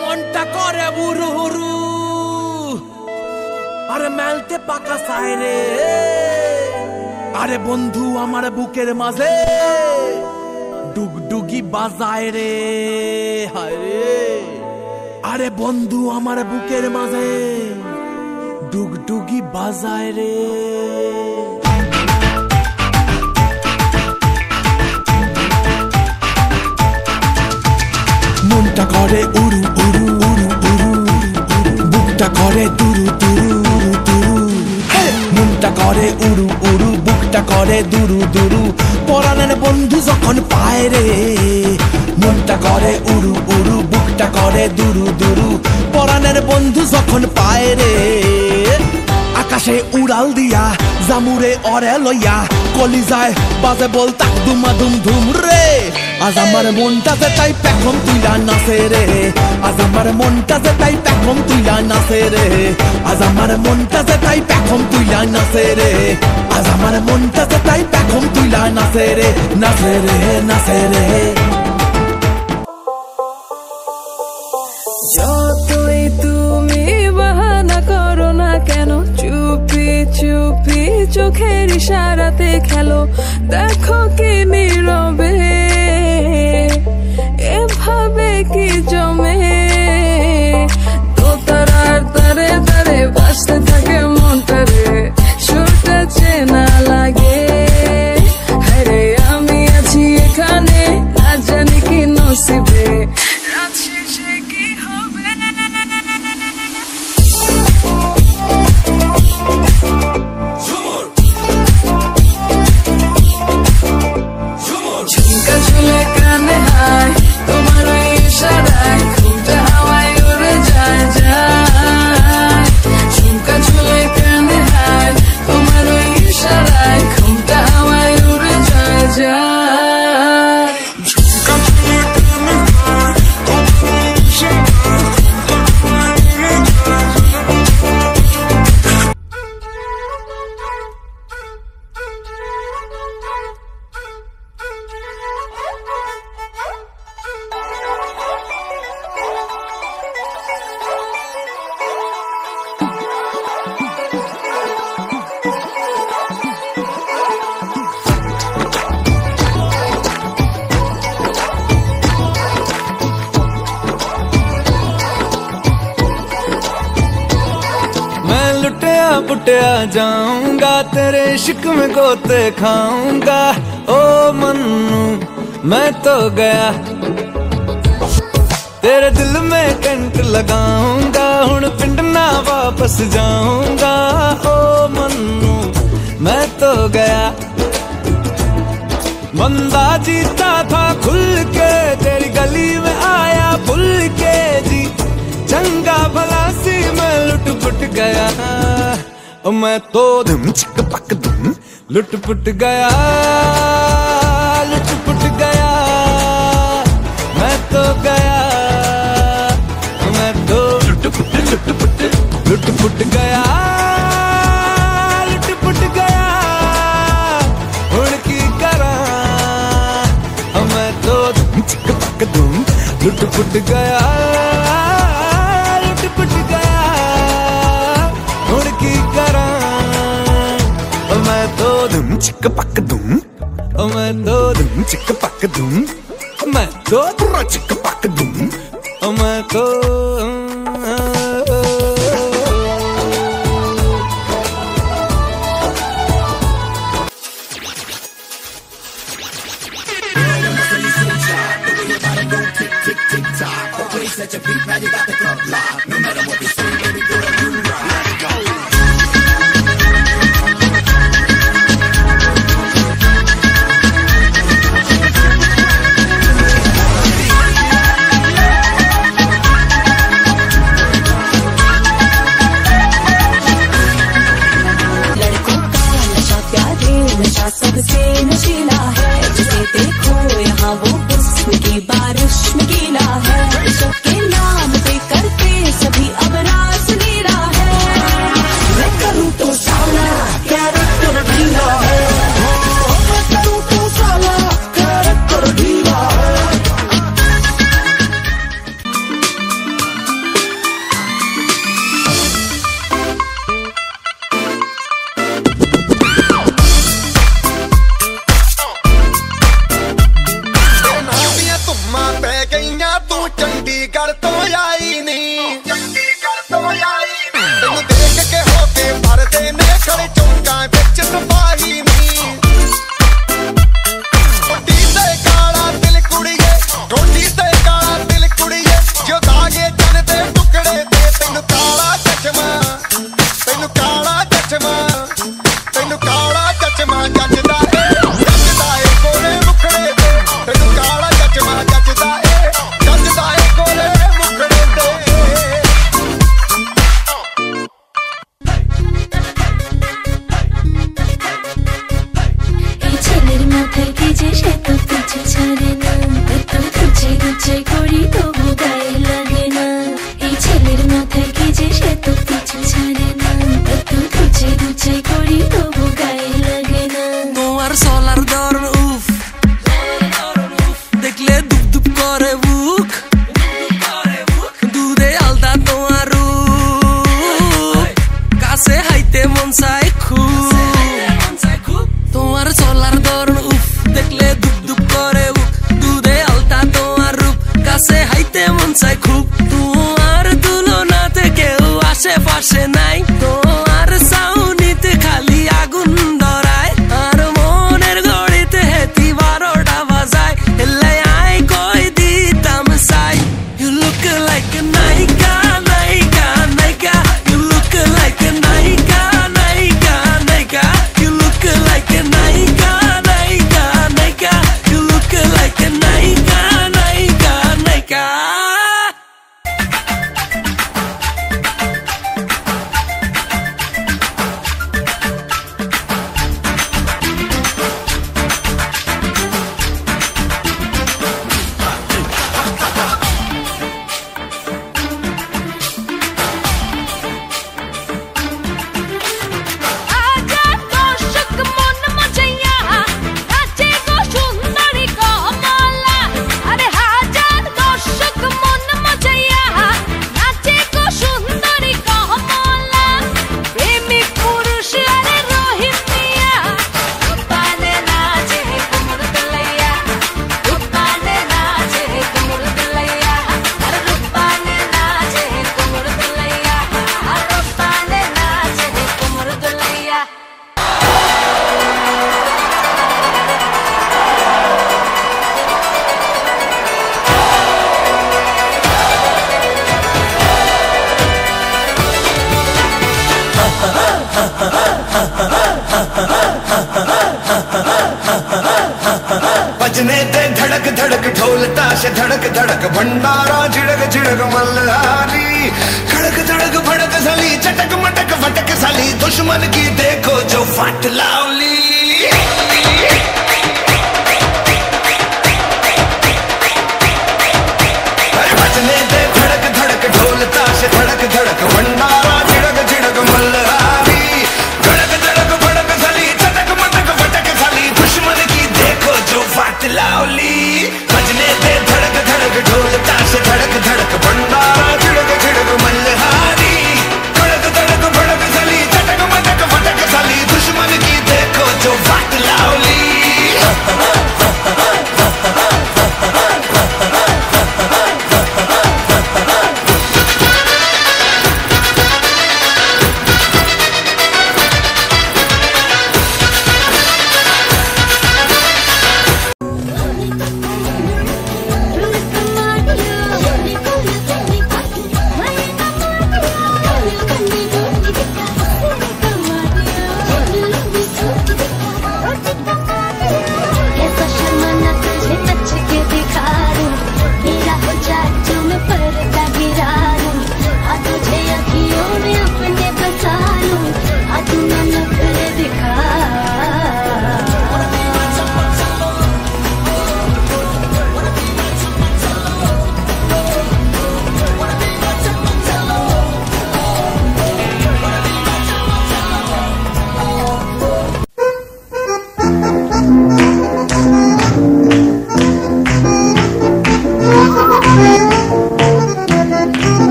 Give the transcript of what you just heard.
মনটা করে বুরু হুরু আরে মেলতে পাকা সাইরে আরে বন্ধু আমার বুকের মাঝে ডুগডুগি বাজায় রে হায় রে আরে বন্ধু আমার বুকের মাঝে ডুগডুগি বাজায় রে মনটা করে উড়ু উড়ু উড়ু উড়ু বুকটা করে দুরু দুরু উড়ু দুরু মনটা করে উড়ু উড়ু বুকটা করে দুরু দুরু পরাণের বন্ধু যখন পায় রে মনটা করে উড়ু উড়ু বুকটা করে দুরু দুরু পরাণের বন্ধু যখন পায় রে আকাশে উড়াল দিয়া জামুরে অরে লইয়া কলিজায় বাজে বল তাক দুমা দুম ধুম রে আজ আমার মনটাতে তাই পেখম তুইলা নাচে রে আজ আমার মনটাতে তাই পেখম তুইলা নাচে রে আজ আমার মনটাতে তাই পেখম তুইলা নাচে রে আজ আমার মনটাতে তাই পেখম তুইলা নাচে রে নাচে রে নাচে রে যতই তুমি বাহানা করো না কেন চুপি চুপি চোখের ইশারাতে খেলো দেখো কি নীরবে এভাবে কি জমে দোতারার তারে তারে বাজতে থাকে মনটা রে সুরটা চেনা লাগে আরে আমি আছি এখানে আজ জানি কি নসিবে রাত শেষে কি হবে ঝুমকা ঝুলে কানে হায় তোমার ওই ইশারায় ঘুমটা হাওয়ায় উড়ে যায় যায় ঝুমকা ঝুলে কানে হায় তোমার ওই ইশারায় ঘুমটা হাওয়ায় উড়ে যায় যায় ঝুমকা ঝুলে কানে হায় তোমার ওই ইশারায় बुटिया जाऊंगा तेरे इश्क में गोते खाऊंगा ओ मन्नू मैं तो गया तेरे दिल में कंट लगाऊंगा हुण पिंड ना वापस जाऊंगा ओ मन्नू मैं तो गया बंदा जीता था खुल के तेरी गली में आया भूल के जी चंगा भला सी मैं लुट पुट गया मैं तो धुम चिक पक धुम लुट पुट गया लुट पुट गया मैं तो गया मैं तो लुट पुट गया लुट पुट गया हुण की करा मैं तो धुम चिक पक धुम लुट पुट गया लुट पुट गया हुण की करा मैं तो धुम चिक पक धुम मैं तो धुम चिक पक धुम मैं तो चिक पक धुम मैं तो Such a beat, now you got the club locked. No matter what they say, baby girl, you rock. Go. চাই খুব তোমার তুলনাতে কেউ আশেপাশে নাই তোমার সাউনিতে খালি আগুন ধরায় আর মনের ঘড়িতে হেতি 12টা বাজায় এলাই আই কই দিতাম সাই You look like a naika, naika, naika You look like a naika, naika, naika You look like a naika, naika, naika You look like a naika, naika, naika बजने दे धड़क धड़क ढोल ताश धड़क धड़क भंडारा झिड़क झिड़क मल्हारी खड़क धड़क भड़क साली चटक मटक फटक साली दुश्मन की देखो जो फट लावली बजने दे धड़क धड़क ढोल ताश धड़क धड़क भंडारा झिड़क झिड़क मल्हारी खड़क धड़क भड़क साली चटक मटक फटक साली दुश्मन की देखो जो फट लावली बजने दे धड़क धड़क ढोल ताश धड़क धड़क भंडारा झिड़क झिड़क मल्हारी खड़क धड़क भड़क साली चटक मटक फटक साली दुश्मन की देखो जो फट लावली Thank you.